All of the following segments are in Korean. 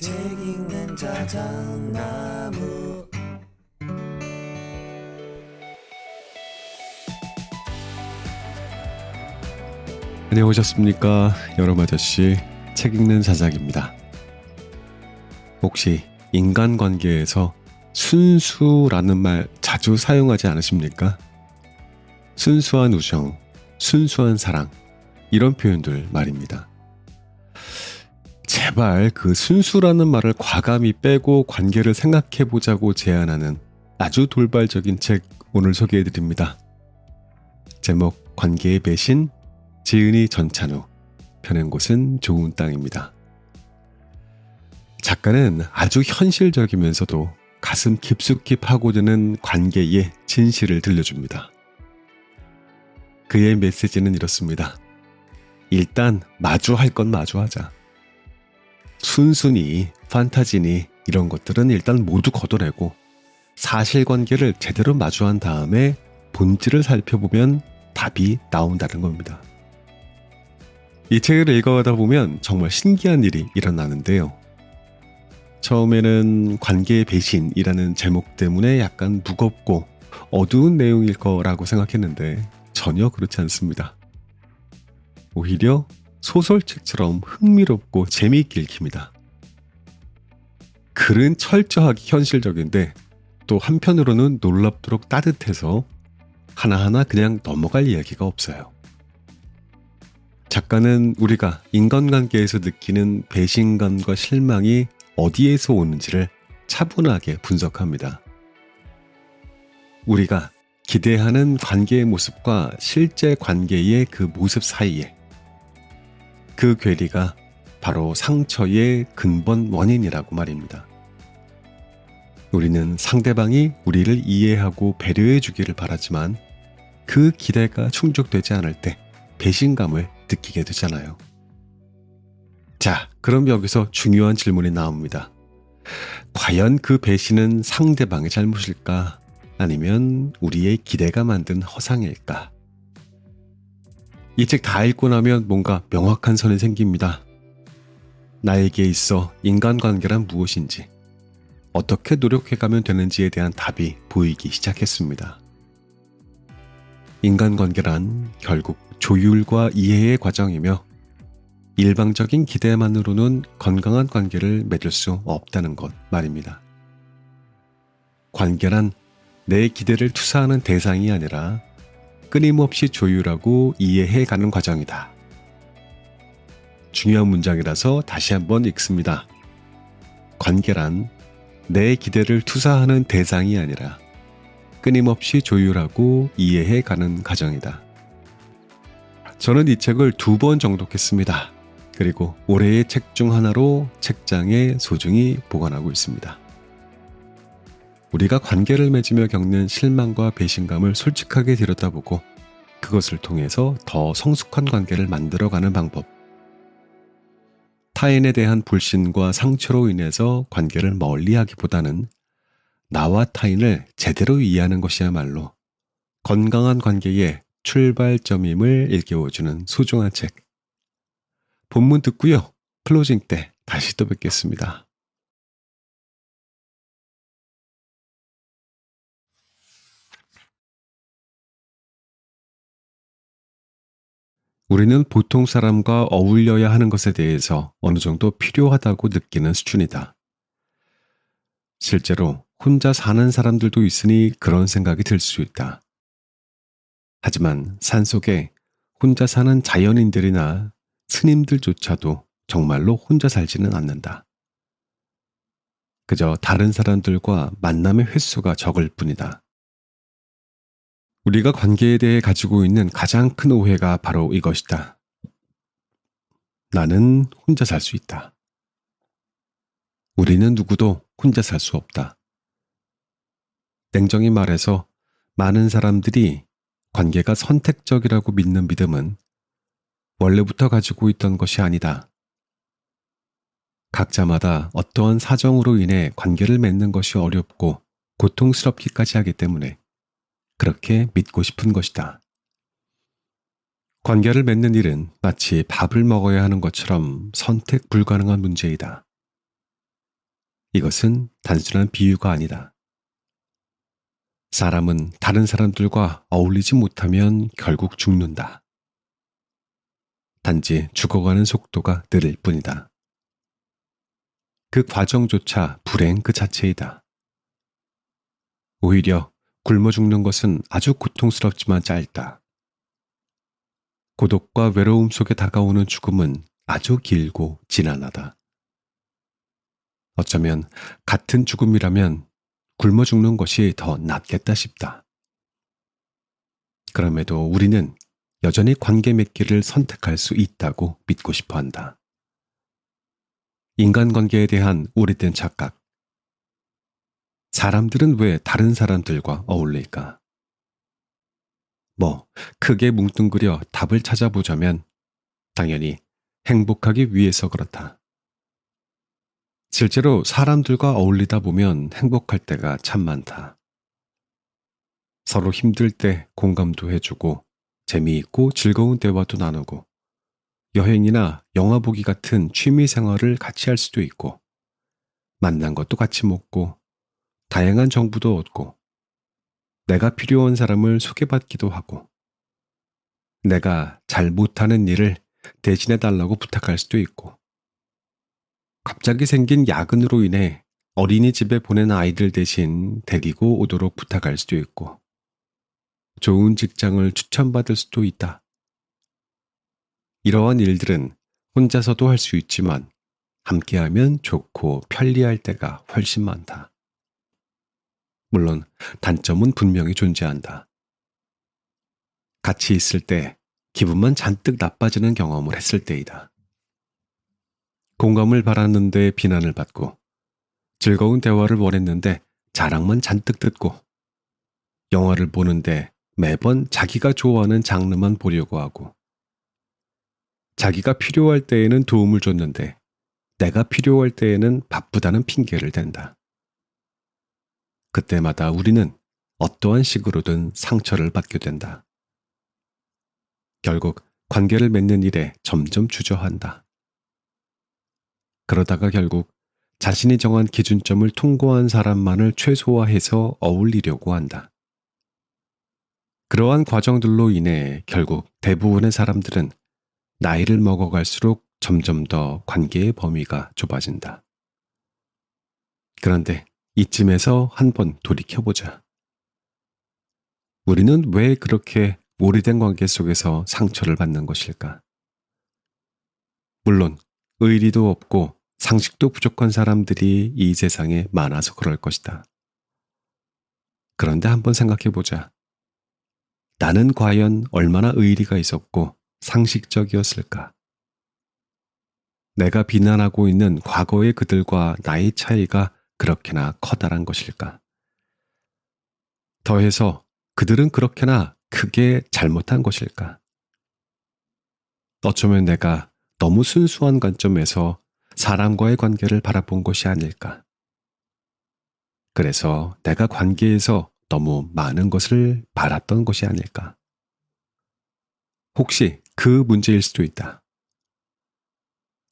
책 읽는 자작나무. 안녕하셨습니까? 여러분 아저씨, 책 읽는 자작입니다. 혹시 인간관계에서 순수라는 말 자주 사용하지 않으십니까? 순수한 우정, 순수한 사랑, 이런 표현들 말입니다. 제발 그 순수라는 말을 과감히 빼고 관계를 생각해보자고 제안하는 아주 돌발적인 책 오늘 소개해드립니다. 제목 관계의 배신, 지은이 전찬우, 펴낸 곳은 좋은 땅입니다. 작가는 아주 현실적이면서도 가슴 깊숙이 파고드는 관계의 진실을 들려줍니다. 그의 메시지는 이렇습니다. 일단 마주할 건 마주하자. 순순히, 판타지니 이런 것들은 일단 모두 걷어내고 사실관계를 제대로 마주한 다음에 본질을 살펴보면 답이 나온다는 겁니다. 이 책을 읽어가다 보면 정말 신기한 일이 일어나는데요. 처음에는 관계의 배신이라는 제목 때문에 약간 무겁고 어두운 내용일 거라고 생각했는데 전혀 그렇지 않습니다. 오히려 소설책처럼 흥미롭고 재미있게 읽힙니다. 글은 철저하게 현실적인데 또 한편으로는 놀랍도록 따뜻해서 하나하나 그냥 넘어갈 이야기가 없어요. 작가는 우리가 인간관계에서 느끼는 배신감과 실망이 어디에서 오는지를 차분하게 분석합니다. 우리가 기대하는 관계의 모습과 실제 관계의 그 모습 사이에 그 괴리가 바로 상처의 근본 원인이라고 말입니다. 우리는 상대방이 우리를 이해하고 배려해 주기를 바라지만 그 기대가 충족되지 않을 때 배신감을 느끼게 되잖아요. 자, 그럼 여기서 중요한 질문이 나옵니다. 과연 그 배신은 상대방의 잘못일까? 아니면 우리의 기대가 만든 허상일까? 이 책 다 읽고 나면 뭔가 명확한 선이 생깁니다. 나에게 있어 인간관계란 무엇인지, 어떻게 노력해가면 되는지에 대한 답이 보이기 시작했습니다. 인간관계란 결국 조율과 이해의 과정이며 일방적인 기대만으로는 건강한 관계를 맺을 수 없다는 것 말입니다. 관계란 내 기대를 투사하는 대상이 아니라 끊임없이 조율하고 이해해가는 과정이다. 중요한 문장이라서 다시 한번 읽습니다. 관계란 내 기대를 투사하는 대상이 아니라 끊임없이 조율하고 이해해가는 과정이다. 저는 이 책을 2번 정독했습니다. 그리고 올해의 책 중 하나로 책장에 소중히 보관하고 있습니다. 우리가 관계를 맺으며 겪는 실망과 배신감을 솔직하게 들여다보고 그것을 통해서 더 성숙한 관계를 만들어가는 방법. 타인에 대한 불신과 상처로 인해서 관계를 멀리하기보다는 나와 타인을 제대로 이해하는 것이야말로 건강한 관계의 출발점임을 일깨워주는 소중한 책. 본문 듣고요. 클로징 때 다시 또 뵙겠습니다. 우리는 보통 사람과 어울려야 하는 것에 대해서 어느 정도 필요하다고 느끼는 수준이다. 실제로 혼자 사는 사람들도 있으니 그런 생각이 들 수 있다. 하지만 산속에 혼자 사는 자연인들이나 스님들조차도 정말로 혼자 살지는 않는다. 그저 다른 사람들과 만남의 횟수가 적을 뿐이다. 우리가 관계에 대해 가지고 있는 가장 큰 오해가 바로 이것이다. 나는 혼자 살 수 있다. 우리는 누구도 혼자 살 수 없다. 냉정히 말해서 많은 사람들이 관계가 선택적이라고 믿는 믿음은 원래부터 가지고 있던 것이 아니다. 각자마다 어떠한 사정으로 인해 관계를 맺는 것이 어렵고 고통스럽기까지 하기 때문에 그렇게 믿고 싶은 것이다. 관계를 맺는 일은 마치 밥을 먹어야 하는 것처럼 선택 불가능한 문제이다. 이것은 단순한 비유가 아니다. 사람은 다른 사람들과 어울리지 못하면 결국 죽는다. 단지 죽어가는 속도가 느릴 뿐이다. 그 과정조차 불행 그 자체이다. 오히려 굶어 죽는 것은 아주 고통스럽지만 짧다. 고독과 외로움 속에 다가오는 죽음은 아주 길고 지난하다. 어쩌면 같은 죽음이라면 굶어 죽는 것이 더 낫겠다 싶다. 그럼에도 우리는 여전히 관계 맺기를 선택할 수 있다고 믿고 싶어 한다. 인간관계에 대한 오래된 착각. 사람들은 왜 다른 사람들과 어울릴까? 크게 뭉뚱그려 답을 찾아보자면 당연히 행복하기 위해서 그렇다. 실제로 사람들과 어울리다 보면 행복할 때가 참 많다. 서로 힘들 때 공감도 해주고 재미있고 즐거운 대화도 나누고 여행이나 영화 보기 같은 취미 생활을 같이 할 수도 있고 만난 것도 같이 먹고 다양한 정보도 얻고 내가 필요한 사람을 소개받기도 하고 내가 잘 못하는 일을 대신해 달라고 부탁할 수도 있고 갑자기 생긴 야근으로 인해 어린이집에 보낸 아이들 대신 데리고 오도록 부탁할 수도 있고 좋은 직장을 추천받을 수도 있다. 이러한 일들은 혼자서도 할 수 있지만 함께하면 좋고 편리할 때가 훨씬 많다. 물론 단점은 분명히 존재한다. 같이 있을 때 기분만 잔뜩 나빠지는 경험을 했을 때이다. 공감을 바랐는데 비난을 받고 즐거운 대화를 원했는데 자랑만 잔뜩 듣고 영화를 보는데 매번 자기가 좋아하는 장르만 보려고 하고 자기가 필요할 때에는 도움을 줬는데 내가 필요할 때에는 바쁘다는 핑계를 댄다. 그때마다 우리는 어떠한 식으로든 상처를 받게 된다. 결국 관계를 맺는 일에 점점 주저한다. 그러다가 결국 자신이 정한 기준점을 통과한 사람만을 최소화해서 어울리려고 한다. 그러한 과정들로 인해 결국 대부분의 사람들은 나이를 먹어갈수록 점점 더 관계의 범위가 좁아진다. 그런데 이쯤에서 한번 돌이켜보자. 우리는 왜 그렇게 오래된 관계 속에서 상처를 받는 것일까? 물론 의리도 없고 상식도 부족한 사람들이 이 세상에 많아서 그럴 것이다. 그런데 한번 생각해보자. 나는 과연 얼마나 의리가 있었고 상식적이었을까? 내가 비난하고 있는 과거의 그들과 나의 차이가 그렇게나 커다란 것일까? 더해서 그들은 그렇게나 크게 잘못한 것일까? 어쩌면 내가 너무 순수한 관점에서 사람과의 관계를 바라본 것이 아닐까? 그래서 내가 관계에서 너무 많은 것을 바랐던 것이 아닐까? 혹시 그 문제일 수도 있다.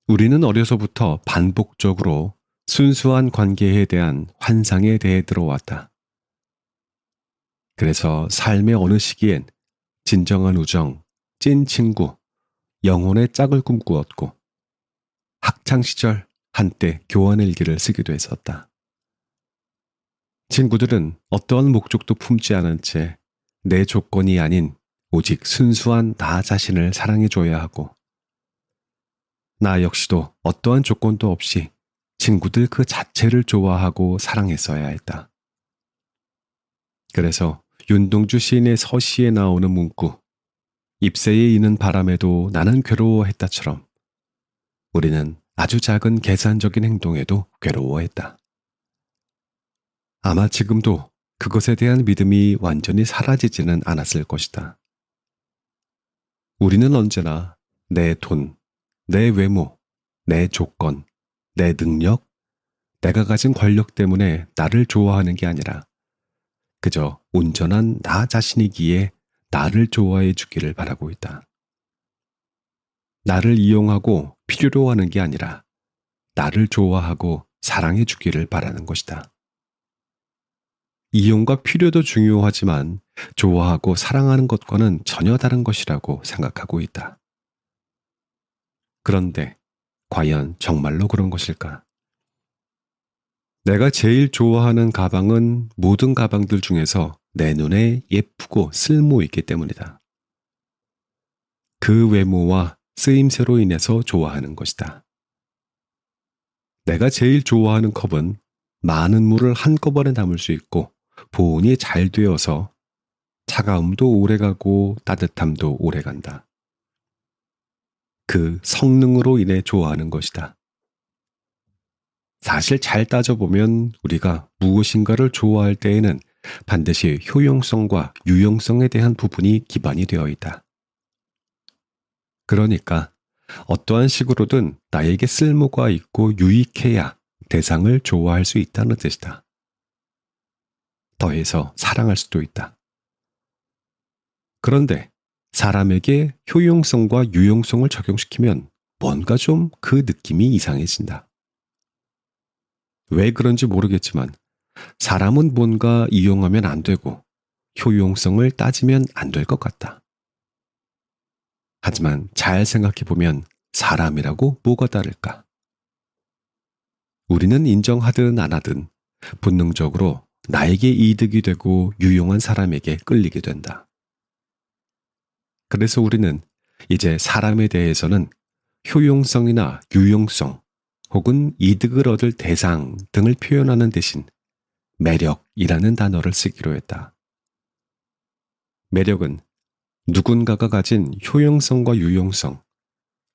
우리는 어려서부터 반복적으로 순수한 관계에 대한 환상에 대해 들어왔다. 그래서 삶의 어느 시기엔 진정한 우정, 찐 친구, 영혼의 짝을 꿈꾸었고 학창시절 한때 교환일기를 쓰기도 했었다. 친구들은 어떠한 목적도 품지 않은 채 내 조건이 아닌 오직 순수한 나 자신을 사랑해줘야 하고 나 역시도 어떠한 조건도 없이 친구들 그 자체를 좋아하고 사랑했어야 했다. 그래서 윤동주 시인의 서시에 나오는 문구 잎새에 이는 바람에도 나는 괴로워했다처럼 우리는 아주 작은 계산적인 행동에도 괴로워했다. 아마 지금도 그것에 대한 믿음이 완전히 사라지지는 않았을 것이다. 우리는 언제나 내 돈, 내 외모, 내 조건, 내 능력, 내가 가진 권력 때문에 나를 좋아하는 게 아니라 그저 온전한 나 자신이기에 나를 좋아해 주기를 바라고 있다. 나를 이용하고 필요로 하는 게 아니라 나를 좋아하고 사랑해 주기를 바라는 것이다. 이용과 필요도 중요하지만 좋아하고 사랑하는 것과는 전혀 다른 것이라고 생각하고 있다. 그런데 과연 정말로 그런 것일까? 내가 제일 좋아하는 가방은 모든 가방들 중에서 내 눈에 예쁘고 쓸모 있기 때문이다. 그 외모와 쓰임새로 인해서 좋아하는 것이다. 내가 제일 좋아하는 컵은 많은 물을 한꺼번에 담을 수 있고 보온이 잘 되어서 차가움도 오래가고 따뜻함도 오래간다. 그 성능으로 인해 좋아하는 것이다. 사실 잘 따져보면 우리가 무엇인가를 좋아할 때에는 반드시 효용성과 유용성에 대한 부분이 기반이 되어 있다. 그러니까 어떠한 식으로든 나에게 쓸모가 있고 유익해야 대상을 좋아할 수 있다는 뜻이다. 더해서 사랑할 수도 있다. 그런데 사람에게 효용성과 유용성을 적용시키면 뭔가 좀 그 느낌이 이상해진다. 왜 그런지 모르겠지만 사람은 뭔가 이용하면 안 되고 효용성을 따지면 안 될 것 같다. 하지만 잘 생각해보면 사람이라고 뭐가 다를까? 우리는 인정하든 안 하든 본능적으로 나에게 이득이 되고 유용한 사람에게 끌리게 된다. 그래서 우리는 이제 사람에 대해서는 효용성이나 유용성 혹은 이득을 얻을 대상 등을 표현하는 대신 매력이라는 단어를 쓰기로 했다. 매력은 누군가가 가진 효용성과 유용성,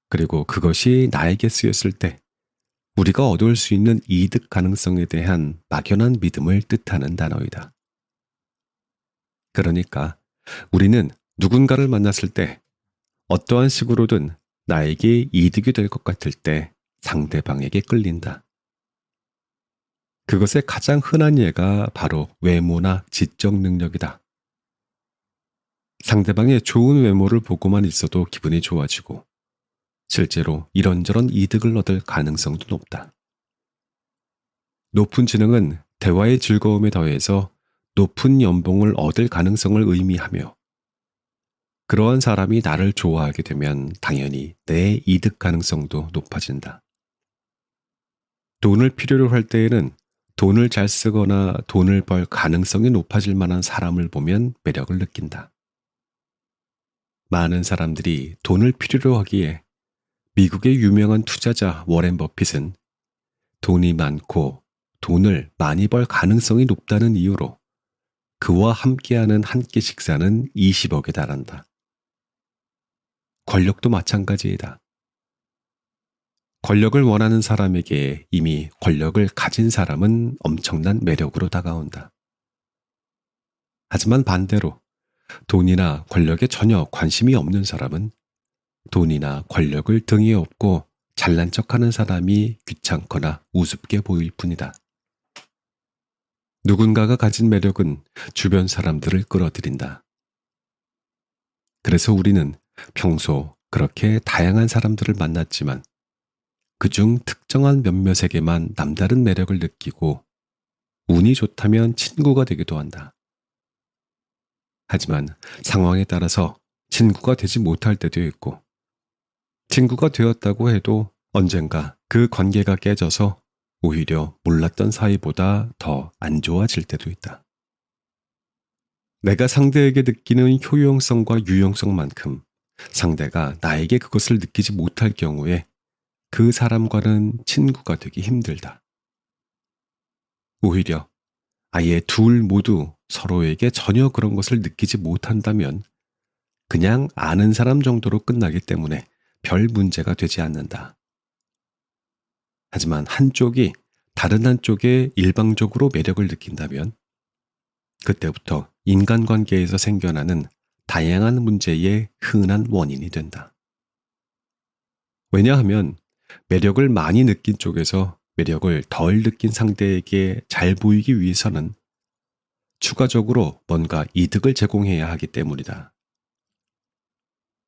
그리고 그것이 나에게 쓰였을 때 우리가 얻을 수 있는 이득 가능성에 대한 막연한 믿음을 뜻하는 단어이다. 그러니까 우리는 누군가를 만났을 때 어떠한 식으로든 나에게 이득이 될 것 같을 때 상대방에게 끌린다. 그것의 가장 흔한 예가 바로 외모나 지적 능력이다. 상대방의 좋은 외모를 보고만 있어도 기분이 좋아지고 실제로 이런저런 이득을 얻을 가능성도 높다. 높은 지능은 대화의 즐거움에 더해서 높은 연봉을 얻을 가능성을 의미하며 그러한 사람이 나를 좋아하게 되면 당연히 내 이득 가능성도 높아진다. 돈을 필요로 할 때에는 돈을 잘 쓰거나 돈을 벌 가능성이 높아질 만한 사람을 보면 매력을 느낀다. 많은 사람들이 돈을 필요로 하기에 미국의 유명한 투자자 워렌 버핏은 돈이 많고 돈을 많이 벌 가능성이 높다는 이유로 그와 함께하는 한 끼 식사는 20억에 달한다. 권력도 마찬가지이다. 권력을 원하는 사람에게 이미 권력을 가진 사람은 엄청난 매력으로 다가온다. 하지만 반대로 돈이나 권력에 전혀 관심이 없는 사람은 돈이나 권력을 등에 업고 잘난 척하는 사람이 귀찮거나 우습게 보일 뿐이다. 누군가가 가진 매력은 주변 사람들을 끌어들인다. 그래서 우리는 평소 그렇게 다양한 사람들을 만났지만 그중 특정한 몇몇에게만 남다른 매력을 느끼고 운이 좋다면 친구가 되기도 한다. 하지만 상황에 따라서 친구가 되지 못할 때도 있고 친구가 되었다고 해도 언젠가 그 관계가 깨져서 오히려 몰랐던 사이보다 더 안 좋아질 때도 있다. 내가 상대에게 느끼는 효용성과 유용성만큼 상대가 나에게 그것을 느끼지 못할 경우에 그 사람과는 친구가 되기 힘들다. 오히려 아예 둘 모두 서로에게 전혀 그런 것을 느끼지 못한다면 그냥 아는 사람 정도로 끝나기 때문에 별 문제가 되지 않는다. 하지만 한쪽이 다른 한쪽에 일방적으로 매력을 느낀다면 그때부터 인간관계에서 생겨나는 다양한 문제의 흔한 원인이 된다. 왜냐하면 매력을 많이 느낀 쪽에서 매력을 덜 느낀 상대에게 잘 보이기 위해서는 추가적으로 뭔가 이득을 제공해야 하기 때문이다.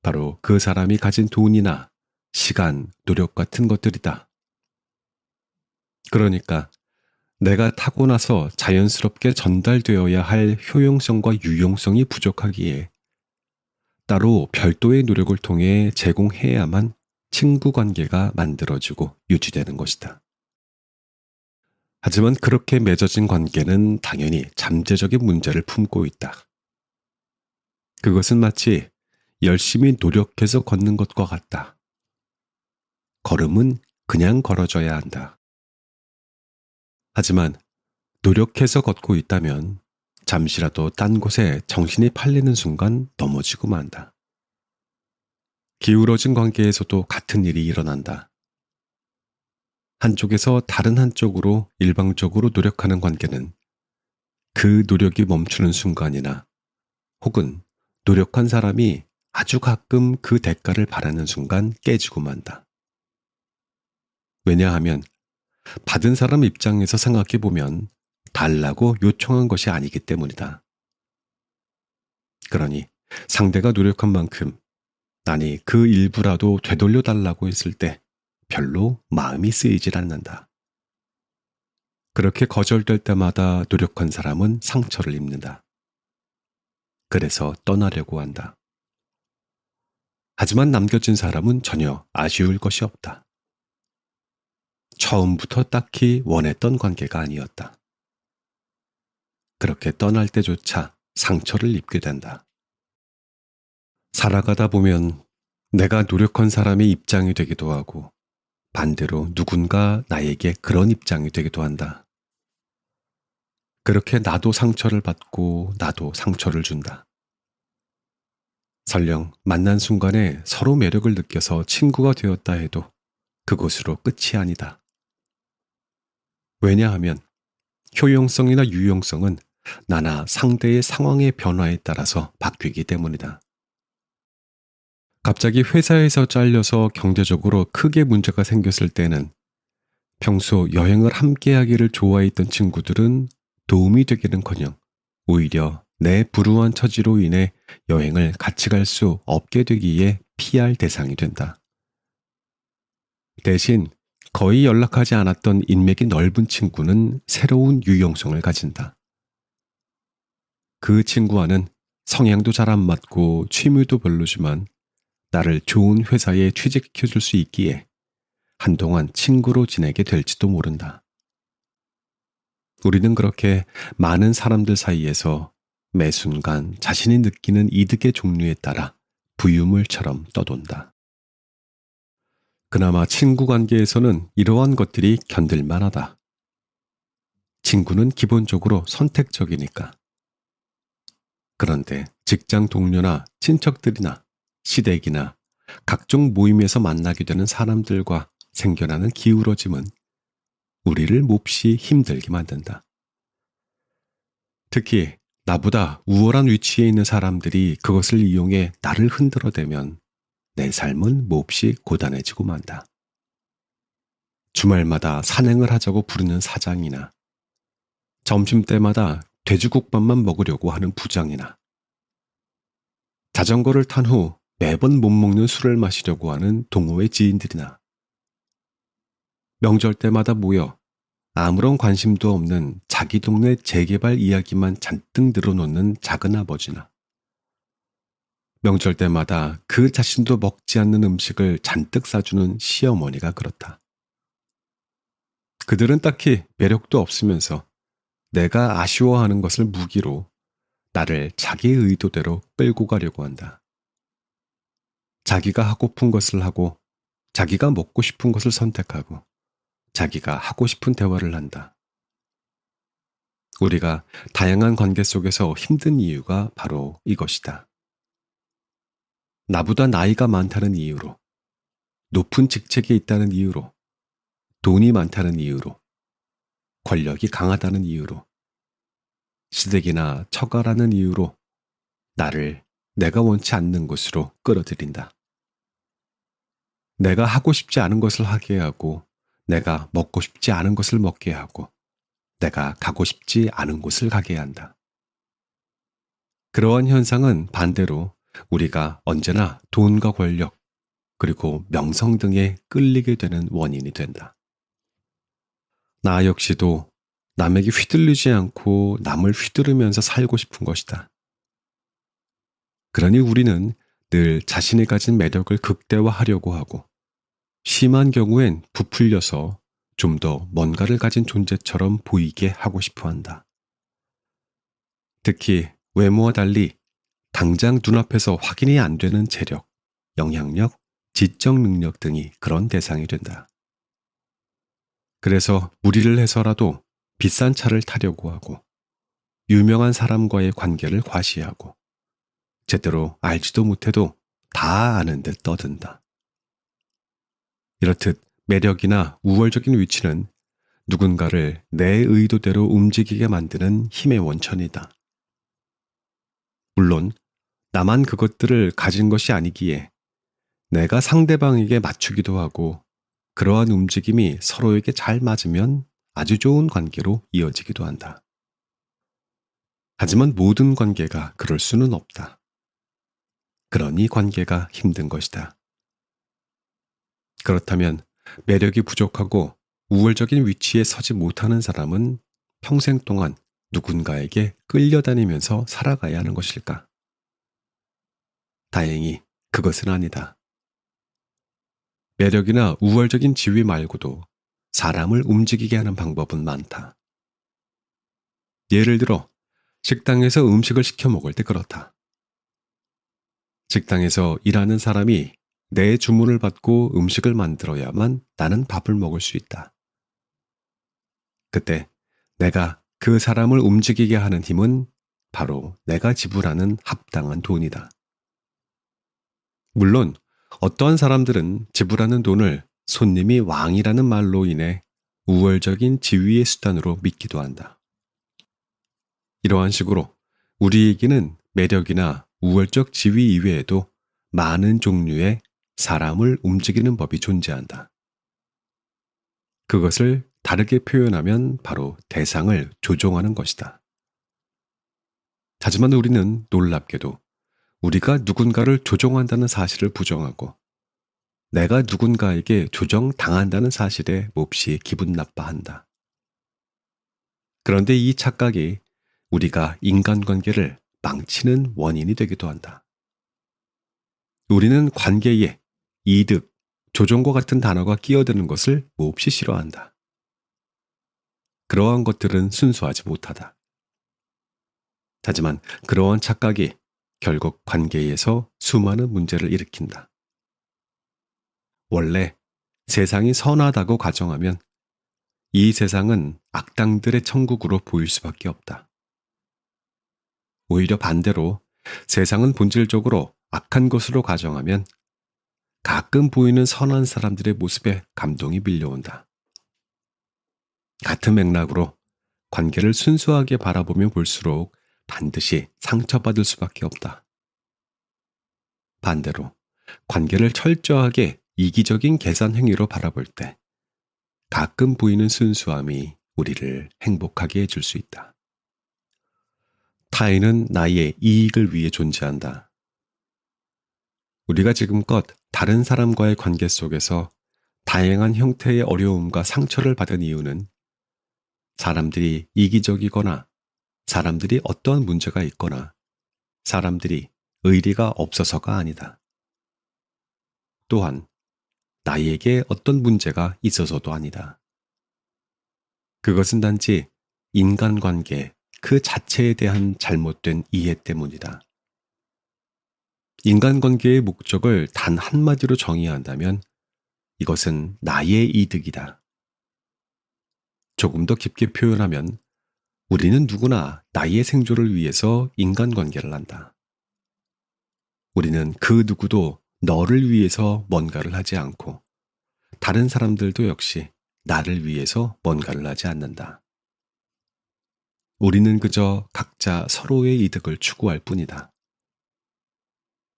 바로 그 사람이 가진 돈이나 시간, 노력 같은 것들이다. 그러니까 내가 타고나서 자연스럽게 전달되어야 할 효용성과 유용성이 부족하기에 따로 별도의 노력을 통해 제공해야만 친구 관계가 만들어지고 유지되는 것이다. 하지만 그렇게 맺어진 관계는 당연히 잠재적인 문제를 품고 있다. 그것은 마치 열심히 노력해서 걷는 것과 같다. 걸음은 그냥 걸어줘야 한다. 하지만 노력해서 걷고 있다면 잠시라도 딴 곳에 정신이 팔리는 순간 넘어지고 만다. 기울어진 관계에서도 같은 일이 일어난다. 한쪽에서 다른 한쪽으로 일방적으로 노력하는 관계는 그 노력이 멈추는 순간이나 혹은 노력한 사람이 아주 가끔 그 대가를 바라는 순간 깨지고 만다. 왜냐하면 받은 사람 입장에서 생각해 보면 달라고 요청한 것이 아니기 때문이다. 그러니 상대가 노력한 만큼 아니 그 일부라도 되돌려 달라고 했을 때 별로 마음이 쓰이질 않는다. 그렇게 거절될 때마다 노력한 사람은 상처를 입는다. 그래서 떠나려고 한다. 하지만 남겨진 사람은 전혀 아쉬울 것이 없다. 처음부터 딱히 원했던 관계가 아니었다. 그렇게 떠날 때조차 상처를 입게 된다. 살아가다 보면 내가 노력한 사람의 입장이 되기도 하고 반대로 누군가 나에게 그런 입장이 되기도 한다. 그렇게 나도 상처를 받고 나도 상처를 준다. 설령 만난 순간에 서로 매력을 느껴서 친구가 되었다 해도 그것으로 끝이 아니다. 왜냐하면 효용성이나 유용성은 나나 상대의 상황의 변화에 따라서 바뀌기 때문이다. 갑자기 회사에서 잘려서 경제적으로 크게 문제가 생겼을 때는 평소 여행을 함께 하기를 좋아했던 친구들은 도움이 되기는커녕 오히려 내 불우한 처지로 인해 여행을 같이 갈 수 없게 되기에 피할 대상이 된다. 대신 거의 연락하지 않았던 인맥이 넓은 친구는 새로운 유용성을 가진다. 그 친구와는 성향도 잘 안 맞고 취미도 별로지만 나를 좋은 회사에 취직시켜줄 수 있기에 한동안 친구로 지내게 될지도 모른다. 우리는 그렇게 많은 사람들 사이에서 매 순간 자신이 느끼는 이득의 종류에 따라 부유물처럼 떠돈다. 그나마 친구 관계에서는 이러한 것들이 견딜만하다. 친구는 기본적으로 선택적이니까. 그런데 직장 동료나 친척들이나 시댁이나 각종 모임에서 만나게 되는 사람들과 생겨나는 기울어짐은 우리를 몹시 힘들게 만든다. 특히 나보다 우월한 위치에 있는 사람들이 그것을 이용해 나를 흔들어대면 내 삶은 몹시 고단해지고 만다. 주말마다 산행을 하자고 부르는 사장이나 점심때마다 돼지국밥만 먹으려고 하는 부장이나 자전거를 탄 후 매번 못 먹는 술을 마시려고 하는 동호회 지인들이나 명절 때마다 모여 아무런 관심도 없는 자기 동네 재개발 이야기만 잔뜩 늘어놓는 작은아버지나 명절 때마다 그 자신도 먹지 않는 음식을 잔뜩 싸주는 시어머니가 그렇다. 그들은 딱히 매력도 없으면서 내가 아쉬워하는 것을 무기로 나를 자기 의도대로 끌고 가려고 한다. 자기가 하고픈 것을 하고 자기가 먹고 싶은 것을 선택하고 자기가 하고 싶은 대화를 한다. 우리가 다양한 관계 속에서 힘든 이유가 바로 이것이다. 나보다 나이가 많다는 이유로, 높은 직책에 있다는 이유로, 돈이 많다는 이유로, 권력이 강하다는 이유로, 시댁이나 처가라는 이유로 나를 내가 원치 않는 곳으로 끌어들인다. 내가 하고 싶지 않은 것을 하게 하고, 내가 먹고 싶지 않은 것을 먹게 하고, 내가 가고 싶지 않은 곳을 가게 한다. 그러한 현상은 반대로 우리가 언제나 돈과 권력, 그리고 명성 등에 끌리게 되는 원인이 된다. 나 역시도 남에게 휘둘리지 않고 남을 휘두르면서 살고 싶은 것이다. 그러니 우리는 늘 자신이 가진 매력을 극대화하려고 하고 심한 경우엔 부풀려서 좀 더 뭔가를 가진 존재처럼 보이게 하고 싶어 한다. 특히 외모와 달리 당장 눈앞에서 확인이 안 되는 재력, 영향력, 지적 능력 등이 그런 대상이 된다. 그래서 무리를 해서라도 비싼 차를 타려고 하고 유명한 사람과의 관계를 과시하고 제대로 알지도 못해도 다 아는 듯 떠든다. 이렇듯 매력이나 우월적인 위치는 누군가를 내 의도대로 움직이게 만드는 힘의 원천이다. 물론 나만 그것들을 가진 것이 아니기에 내가 상대방에게 맞추기도 하고 그러한 움직임이 서로에게 잘 맞으면 아주 좋은 관계로 이어지기도 한다. 하지만 모든 관계가 그럴 수는 없다. 그러니 관계가 힘든 것이다. 그렇다면 매력이 부족하고 우월적인 위치에 서지 못하는 사람은 평생 동안 누군가에게 끌려다니면서 살아가야 하는 것일까? 다행히 그것은 아니다. 매력이나 우월적인 지위 말고도 사람을 움직이게 하는 방법은 많다. 예를 들어 식당에서 음식을 시켜 먹을 때 그렇다. 식당에서 일하는 사람이 내 주문을 받고 음식을 만들어야만 나는 밥을 먹을 수 있다. 그때 내가 그 사람을 움직이게 하는 힘은 바로 내가 지불하는 합당한 돈이다. 물론 어떠한 사람들은 지불하는 돈을 손님이 왕이라는 말로 인해 우월적인 지위의 수단으로 믿기도 한다. 이러한 식으로 우리에게는 매력이나 우월적 지위 이외에도 많은 종류의 사람을 움직이는 법이 존재한다. 그것을 다르게 표현하면 바로 대상을 조종하는 것이다. 하지만 우리는 놀랍게도 우리가 누군가를 조종한다는 사실을 부정하고 내가 누군가에게 조정당한다는 사실에 몹시 기분 나빠한다. 그런데 이 착각이 우리가 인간관계를 망치는 원인이 되기도 한다. 우리는 관계에 이득, 조종과 같은 단어가 끼어드는 것을 몹시 싫어한다. 그러한 것들은 순수하지 못하다. 하지만 그러한 착각이 결국 관계에서 수많은 문제를 일으킨다. 원래 세상이 선하다고 가정하면 이 세상은 악당들의 천국으로 보일 수밖에 없다. 오히려 반대로 세상은 본질적으로 악한 것으로 가정하면 가끔 보이는 선한 사람들의 모습에 감동이 밀려온다. 같은 맥락으로 관계를 순수하게 바라보면 볼수록 반드시 상처받을 수밖에 없다. 반대로 관계를 철저하게 이기적인 계산 행위로 바라볼 때 가끔 보이는 순수함이 우리를 행복하게 해줄 수 있다. 타인은 나의 이익을 위해 존재한다. 우리가 지금껏 다른 사람과의 관계 속에서 다양한 형태의 어려움과 상처를 받은 이유는 사람들이 이기적이거나 사람들이 어떠한 문제가 있거나 사람들이 의리가 없어서가 아니다. 또한 나에게 어떤 문제가 있어서도 아니다. 그것은 단지 인간관계 그 자체에 대한 잘못된 이해 때문이다. 인간관계의 목적을 단 한마디로 정의한다면 이것은 나의 이득이다. 조금 더 깊게 표현하면 우리는 누구나 나의 생존을 위해서 인간관계를 한다. 우리는 그 누구도 너를 위해서 뭔가를 하지 않고 다른 사람들도 역시 나를 위해서 뭔가를 하지 않는다. 우리는 그저 각자 서로의 이득을 추구할 뿐이다.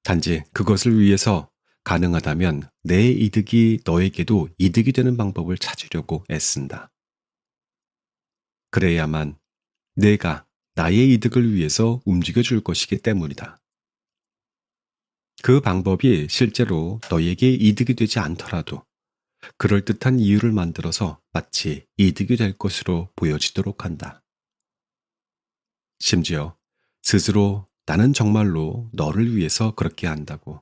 단지 그것을 위해서 가능하다면 내 이득이 너에게도 이득이 되는 방법을 찾으려고 애쓴다. 그래야만 내가 나의 이득을 위해서 움직여줄 것이기 때문이다. 그 방법이 실제로 너에게 이득이 되지 않더라도 그럴듯한 이유를 만들어서 마치 이득이 될 것으로 보여지도록 한다. 심지어 스스로 나는 정말로 너를 위해서 그렇게 한다고.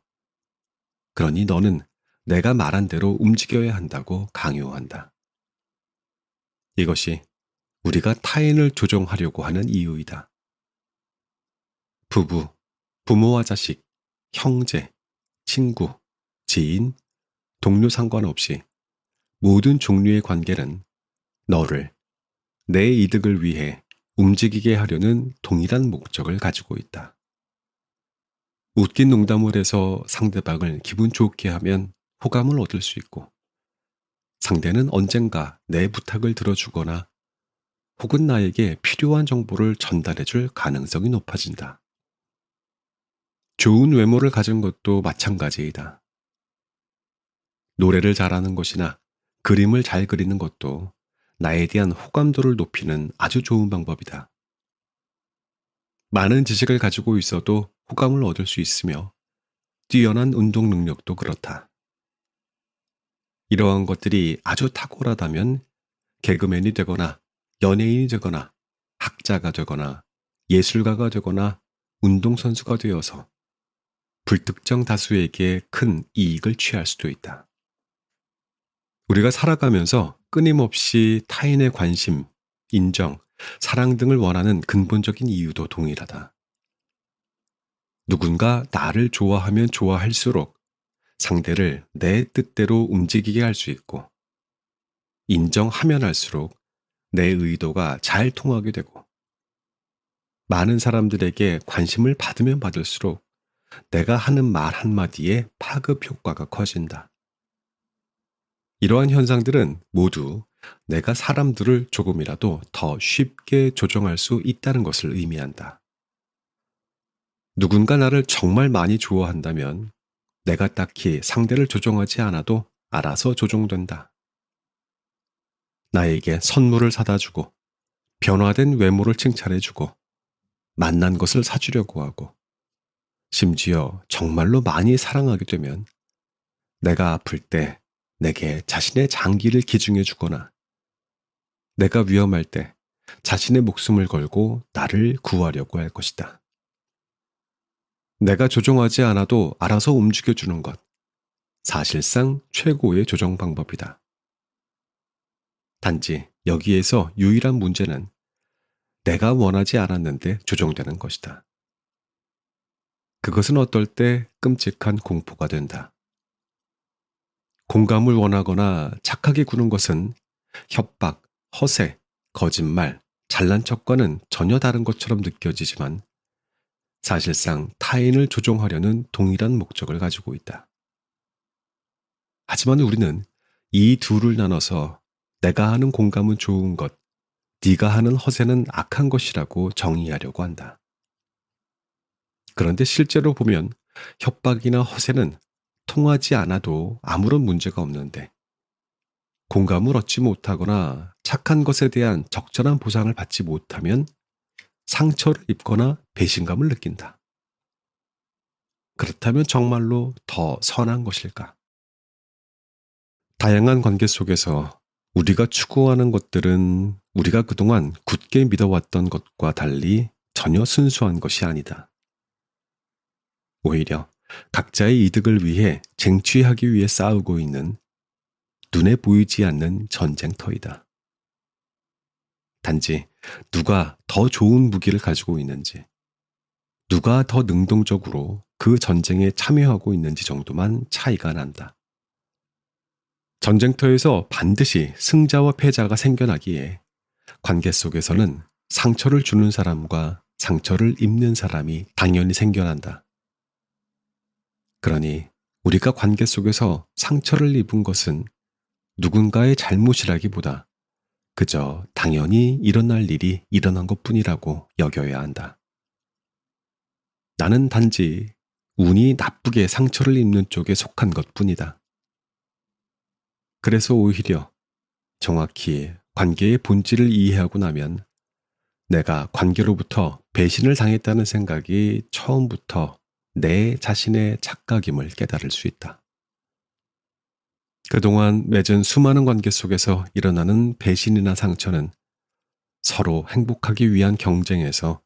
그러니 너는 내가 말한 대로 움직여야 한다고 강요한다. 이것이 우리가 타인을 조종하려고 하는 이유이다. 부부, 부모와 자식, 형제, 친구, 지인, 동료 상관없이 모든 종류의 관계는 너를 내 이득을 위해 움직이게 하려는 동일한 목적을 가지고 있다. 웃긴 농담을 해서 상대방을 기분 좋게 하면 호감을 얻을 수 있고, 상대는 언젠가 내 부탁을 들어주거나 혹은 나에게 필요한 정보를 전달해 줄 가능성이 높아진다. 좋은 외모를 가진 것도 마찬가지이다. 노래를 잘하는 것이나 그림을 잘 그리는 것도 나에 대한 호감도를 높이는 아주 좋은 방법이다. 많은 지식을 가지고 있어도 호감을 얻을 수 있으며 뛰어난 운동 능력도 그렇다. 이러한 것들이 아주 탁월하다면 개그맨이 되거나 연예인이 되거나 학자가 되거나 예술가가 되거나 운동선수가 되어서 불특정 다수에게 큰 이익을 취할 수도 있다. 우리가 살아가면서 끊임없이 타인의 관심, 인정, 사랑 등을 원하는 근본적인 이유도 동일하다. 누군가 나를 좋아하면 좋아할수록 상대를 내 뜻대로 움직이게 할 수 있고, 인정하면 할수록 내 의도가 잘 통하게 되고, 많은 사람들에게 관심을 받으면 받을수록 내가 하는 말 한마디에 파급 효과가 커진다. 이러한 현상들은 모두 내가 사람들을 조금이라도 더 쉽게 조종할 수 있다는 것을 의미한다. 누군가 나를 정말 많이 좋아한다면 내가 딱히 상대를 조종하지 않아도 알아서 조종된다. 나에게 선물을 사다 주고, 변화된 외모를 칭찬해주고, 만난 것을 사주려고 하고, 심지어 정말로 많이 사랑하게 되면 내가 아플 때 내게 자신의 장기를 기증해 주거나, 내가 위험할 때 자신의 목숨을 걸고 나를 구하려고 할 것이다. 내가 조종하지 않아도 알아서 움직여주는 것, 사실상 최고의 조정 방법이다. 단지 여기에서 유일한 문제는 내가 원하지 않았는데 조종되는 것이다. 그것은 어떨 때 끔찍한 공포가 된다. 공감을 원하거나 착하게 구는 것은 협박, 허세, 거짓말, 잘난 척과는 전혀 다른 것처럼 느껴지지만 사실상 타인을 조종하려는 동일한 목적을 가지고 있다. 하지만 우리는 이 둘을 나눠서 내가 하는 공감은 좋은 것, 네가 하는 허세는 악한 것이라고 정의하려고 한다. 그런데 실제로 보면 협박이나 허세는 통하지 않아도 아무런 문제가 없는데, 공감을 얻지 못하거나 착한 것에 대한 적절한 보상을 받지 못하면 상처를 입거나 배신감을 느낀다. 그렇다면 정말로 더 선한 것일까? 다양한 관계 속에서 우리가 추구하는 것들은 우리가 그동안 굳게 믿어왔던 것과 달리 전혀 순수한 것이 아니다. 오히려 각자의 이득을 위해 쟁취하기 위해 싸우고 있는 눈에 보이지 않는 전쟁터이다. 단지 누가 더 좋은 무기를 가지고 있는지, 누가 더 능동적으로 그 전쟁에 참여하고 있는지 정도만 차이가 난다. 전쟁터에서 반드시 승자와 패자가 생겨나기에 관계 속에서는 상처를 주는 사람과 상처를 입는 사람이 당연히 생겨난다. 그러니 우리가 관계 속에서 상처를 입은 것은 누군가의 잘못이라기보다 그저 당연히 일어날 일이 일어난 것뿐이라고 여겨야 한다. 나는 단지 운이 나쁘게 상처를 입는 쪽에 속한 것뿐이다. 그래서 오히려 정확히 관계의 본질을 이해하고 나면 내가 관계로부터 배신을 당했다는 생각이 처음부터 내 자신의 착각임을 깨달을 수 있다. 그동안 맺은 수많은 관계 속에서 일어나는 배신이나 상처는 서로 행복하기 위한 경쟁에서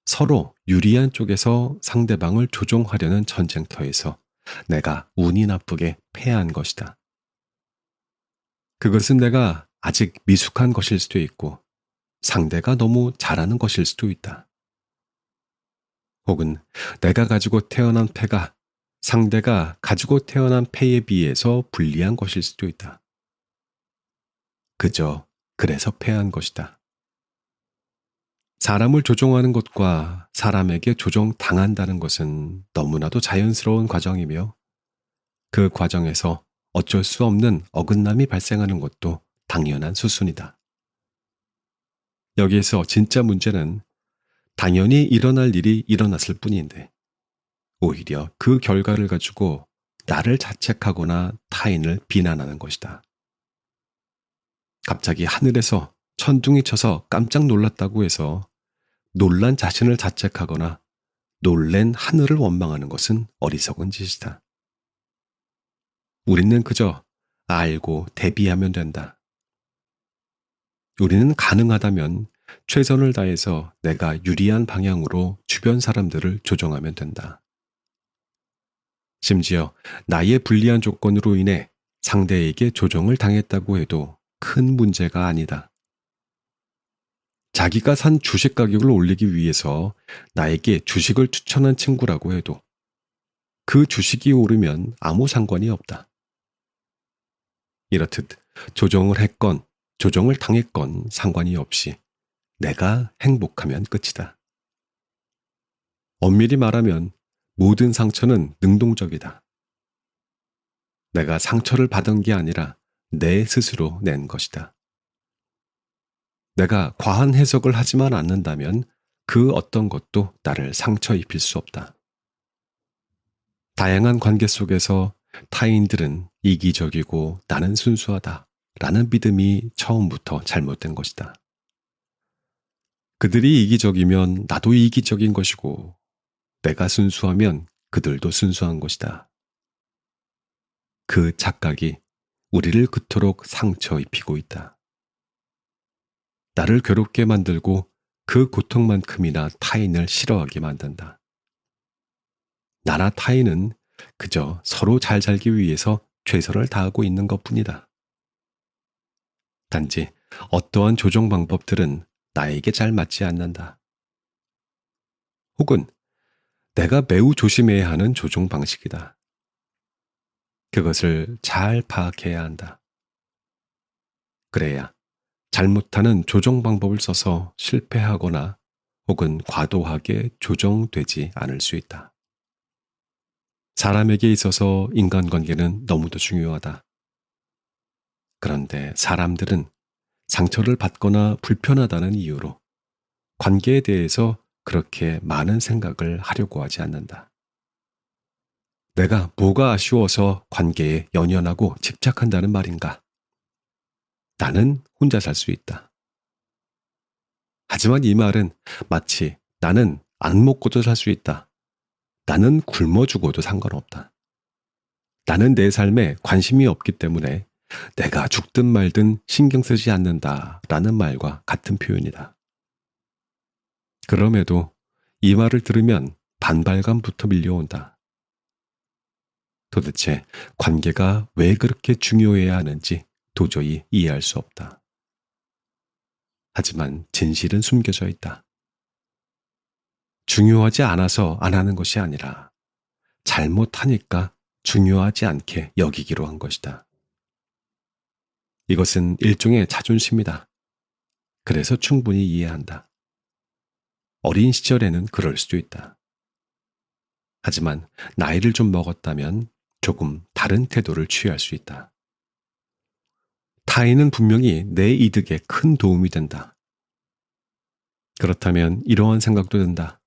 서로 유리한 쪽에서 상대방을 조종하려는 전쟁터에서 내가 운이 나쁘게 패한 것이다. 그것은 내가 아직 미숙한 것일 수도 있고 상대가 너무 잘하는 것일 수도 있다. 혹은 내가 가지고 태어난 패가 상대가 가지고 태어난 패에 비해서 불리한 것일 수도 있다. 그저 그래서 패한 것이다. 사람을 조종하는 것과 사람에게 조종당한다는 것은 너무나도 자연스러운 과정이며 그 과정에서 어쩔 수 없는 어긋남이 발생하는 것도 당연한 수순이다. 여기에서 진짜 문제는 당연히 일어날 일이 일어났을 뿐인데 오히려 그 결과를 가지고 나를 자책하거나 타인을 비난하는 것이다. 갑자기 하늘에서 천둥이 쳐서 깜짝 놀랐다고 해서 놀란 자신을 자책하거나 놀랜 하늘을 원망하는 것은 어리석은 짓이다. 우리는 그저 알고 대비하면 된다. 우리는 가능하다면 최선을 다해서 내가 유리한 방향으로 주변 사람들을 조정하면 된다. 심지어 나의 불리한 조건으로 인해 상대에게 조정을 당했다고 해도 큰 문제가 아니다. 자기가 산 주식 가격을 올리기 위해서 나에게 주식을 추천한 친구라고 해도 그 주식이 오르면 아무 상관이 없다. 이렇듯 조정을 했건 조정을 당했건 상관이 없이 내가 행복하면 끝이다. 엄밀히 말하면 모든 상처는 능동적이다. 내가 상처를 받은 게 아니라 내 스스로 낸 것이다. 내가 과한 해석을 하지만 않는다면 그 어떤 것도 나를 상처 입힐 수 없다. 다양한 관계 속에서 타인들은 이기적이고 나는 순수하다 라는 믿음이 처음부터 잘못된 것이다. 그들이 이기적이면 나도 이기적인 것이고 내가 순수하면 그들도 순수한 것이다. 그 착각이 우리를 그토록 상처 입히고 있다. 나를 괴롭게 만들고 그 고통만큼이나 타인을 싫어하게 만든다. 나나 타인은 그저 서로 잘 살기 위해서 최선을 다하고 있는 것뿐이다. 단지 어떠한 조정 방법들은 나에게 잘 맞지 않는다. 혹은 내가 매우 조심해야 하는 조종 방식이다. 그것을 잘 파악해야 한다. 그래야 잘못하는 조정 방법을 써서 실패하거나 혹은 과도하게 조정되지 않을 수 있다. 사람에게 있어서 인간관계는 너무도 중요하다. 그런데 사람들은 상처를 받거나 불편하다는 이유로 관계에 대해서 그렇게 많은 생각을 하려고 하지 않는다. 내가 뭐가 아쉬워서 관계에 연연하고 집착한다는 말인가? 나는 혼자 살 수 있다. 하지만 이 말은 마치 나는 안 먹고도 살 수 있다. 나는 굶어 죽어도 상관없다. 나는 내 삶에 관심이 없기 때문에 내가 죽든 말든 신경 쓰지 않는다 라는 말과 같은 표현이다. 그럼에도 이 말을 들으면 반발감부터 밀려온다. 도대체 관계가 왜 그렇게 중요해야 하는지 도저히 이해할 수 없다. 하지만 진실은 숨겨져 있다. 중요하지 않아서 안 하는 것이 아니라 잘못하니까 중요하지 않게 여기기로 한 것이다. 이것은 일종의 자존심이다. 그래서 충분히 이해한다. 어린 시절에는 그럴 수도 있다. 하지만 나이를 좀 먹었다면 조금 다른 태도를 취할 수 있다. 타인은 분명히 내 이득에 큰 도움이 된다. 그렇다면 이러한 생각도 든다.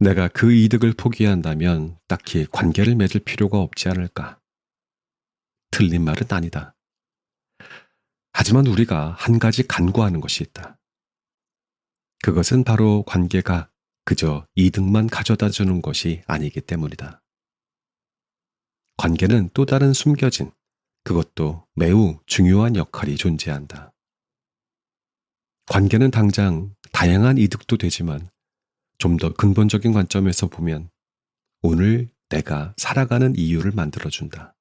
내가 그 이득을 포기한다면 딱히 관계를 맺을 필요가 없지 않을까? 틀린 말은 아니다. 하지만 우리가 한 가지 간과하는 것이 있다. 그것은 바로 관계가 그저 이득만 가져다 주는 것이 아니기 때문이다. 관계는 또 다른 숨겨진, 그것도 매우 중요한 역할이 존재한다. 관계는 당장 다양한 이득도 되지만 좀 더 근본적인 관점에서 보면 오늘 내가 살아가는 이유를 만들어준다.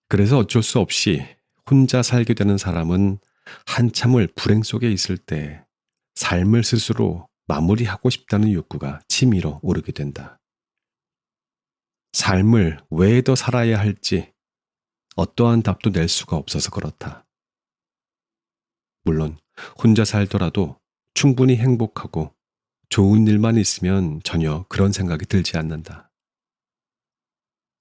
그래서 어쩔 수 없이 혼자 살게 되는 사람은 한참을 불행 속에 있을 때 삶을 스스로 마무리하고 싶다는 욕구가 치밀어 오르게 된다. 삶을 왜 더 살아야 할지 어떠한 답도 낼 수가 없어서 그렇다. 물론 혼자 살더라도 충분히 행복하고 좋은 일만 있으면 전혀 그런 생각이 들지 않는다.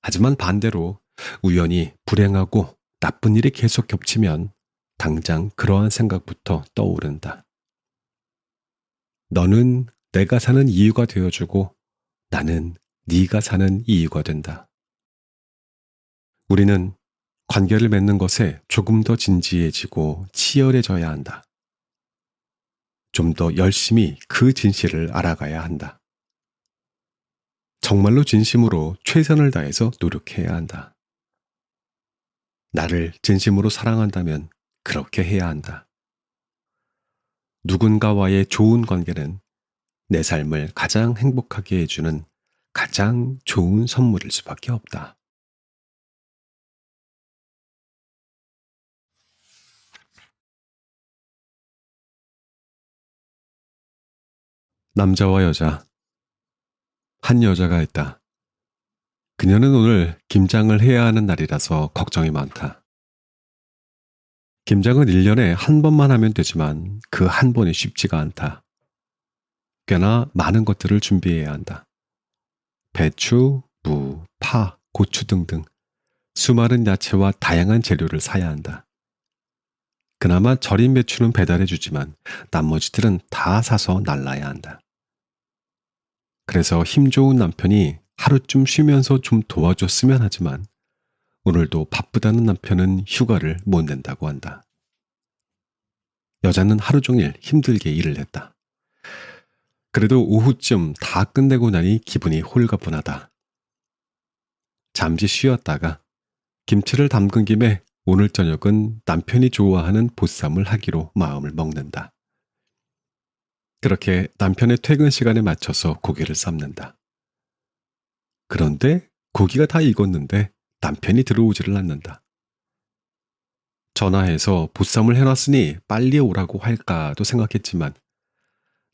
하지만 반대로 우연히 불행하고 나쁜 일이 계속 겹치면 당장 그러한 생각부터 떠오른다. 너는 내가 사는 이유가 되어주고 나는 네가 사는 이유가 된다. 우리는 관계를 맺는 것에 조금 더 진지해지고 치열해져야 한다. 좀 더 열심히 그 진실을 알아가야 한다. 정말로 진심으로 최선을 다해서 노력해야 한다. 나를 진심으로 사랑한다면 그렇게 해야 한다. 누군가와의 좋은 관계는 내 삶을 가장 행복하게 해주는 가장 좋은 선물일 수밖에 없다. 남자와 여자, 한 여자가 있다. 그녀는 오늘 김장을 해야 하는 날이라서 걱정이 많다. 김장은 1년에 한 번만 하면 되지만 그 한 번이 쉽지가 않다. 꽤나 많은 것들을 준비해야 한다. 배추, 무, 파, 고추 등등 수많은 야채와 다양한 재료를 사야 한다. 그나마 절인 배추는 배달해 주지만 나머지들은 다 사서 날라야 한다. 그래서 힘 좋은 남편이 하루쯤 쉬면서 좀 도와줬으면 하지만 오늘도 바쁘다는 남편은 휴가를 못 낸다고 한다. 여자는 하루 종일 힘들게 일을 했다. 그래도 오후쯤 다 끝내고 나니 기분이 홀가분하다. 잠시 쉬었다가 김치를 담근 김에 오늘 저녁은 남편이 좋아하는 보쌈을 하기로 마음을 먹는다. 그렇게 남편의 퇴근 시간에 맞춰서 고기를 삶는다. 그런데 고기가 다 익었는데 남편이 들어오지를 않는다. 전화해서 보쌈을 해놨으니 빨리 오라고 할까도 생각했지만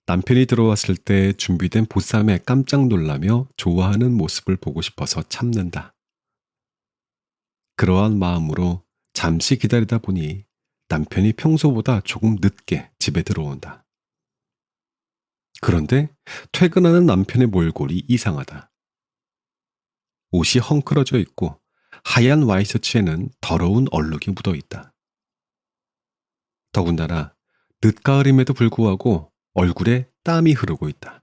남편이 들어왔을 때 준비된 보쌈에 깜짝 놀라며 좋아하는 모습을 보고 싶어서 참는다. 그러한 마음으로 잠시 기다리다 보니 남편이 평소보다 조금 늦게 집에 들어온다. 그런데 퇴근하는 남편의 몰골이 이상하다. 옷이 헝클어져 있고 하얀 와이셔츠에는 더러운 얼룩이 묻어 있다. 더군다나 늦가을임에도 불구하고 얼굴에 땀이 흐르고 있다.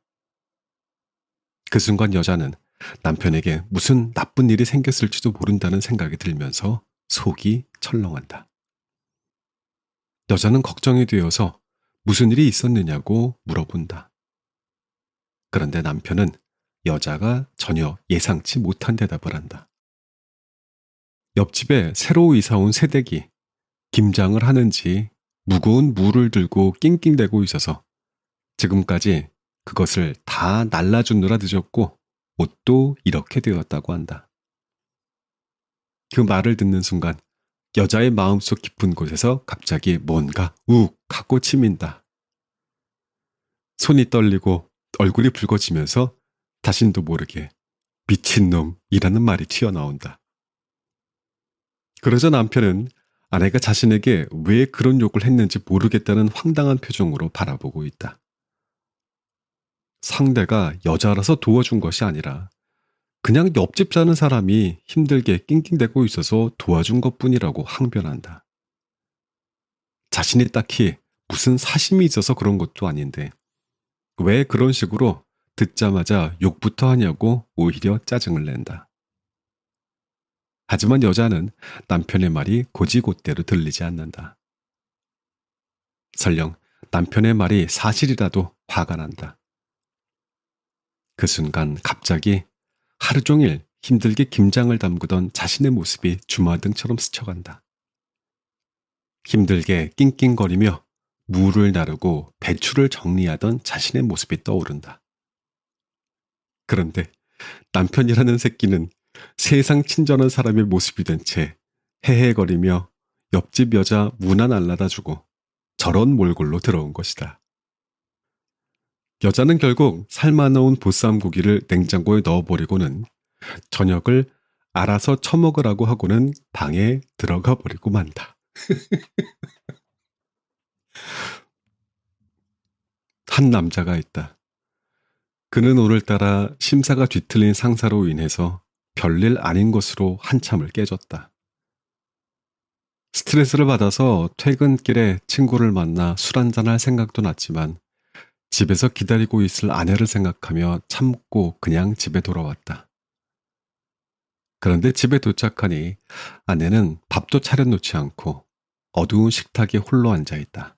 그 순간 여자는 남편에게 무슨 나쁜 일이 생겼을지도 모른다는 생각이 들면서 속이 철렁한다. 여자는 걱정이 되어서 무슨 일이 있었느냐고 물어본다. 그런데 남편은 여자가 전혀 예상치 못한 대답을 한다. 옆집에 새로 이사 온 새댁이 김장을 하는지 무거운 물을 들고 낑낑대고 있어서 지금까지 그것을 다 날라주느라 늦었고 옷도 이렇게 되었다고 한다. 그 말을 듣는 순간 여자의 마음속 깊은 곳에서 갑자기 뭔가 욱 하고 치민다. 손이 떨리고 얼굴이 붉어지면서 자신도 모르게 미친놈이라는 말이 튀어나온다. 그러자 남편은 아내가 자신에게 왜 그런 욕을 했는지 모르겠다는 황당한 표정으로 바라보고 있다. 상대가 여자라서 도와준 것이 아니라 그냥 옆집 사는 사람이 힘들게 낑낑대고 있어서 도와준 것뿐이라고 항변한다. 자신이 딱히 무슨 사심이 있어서 그런 것도 아닌데 왜 그런 식으로 듣자마자 욕부터 하냐고 오히려 짜증을 낸다. 하지만 여자는 남편의 말이 곧이곧대로 들리지 않는다. 설령 남편의 말이 사실이라도 화가 난다. 그 순간 갑자기 하루 종일 힘들게 김장을 담그던 자신의 모습이 주마등처럼 스쳐간다. 힘들게 낑낑거리며 무를 나르고 배추를 정리하던 자신의 모습이 떠오른다. 그런데 남편이라는 새끼는 세상 친절한 사람의 모습이 된 채 헤헤거리며 옆집 여자 무나 날라다주고 저런 몰골로 들어온 것이다. 여자는 결국 삶아놓은 보쌈 고기를 냉장고에 넣어버리고는 저녁을 알아서 처먹으라고 하고는 방에 들어가 버리고 만다. 한 남자가 있다. 그는 오늘따라 심사가 뒤틀린 상사로 인해서 별일 아닌 것으로 한참을 깨졌다. 스트레스를 받아서 퇴근길에 친구를 만나 술 한잔할 생각도 났지만 집에서 기다리고 있을 아내를 생각하며 참고 그냥 집에 돌아왔다. 그런데 집에 도착하니 아내는 밥도 차려놓지 않고 어두운 식탁에 홀로 앉아있다.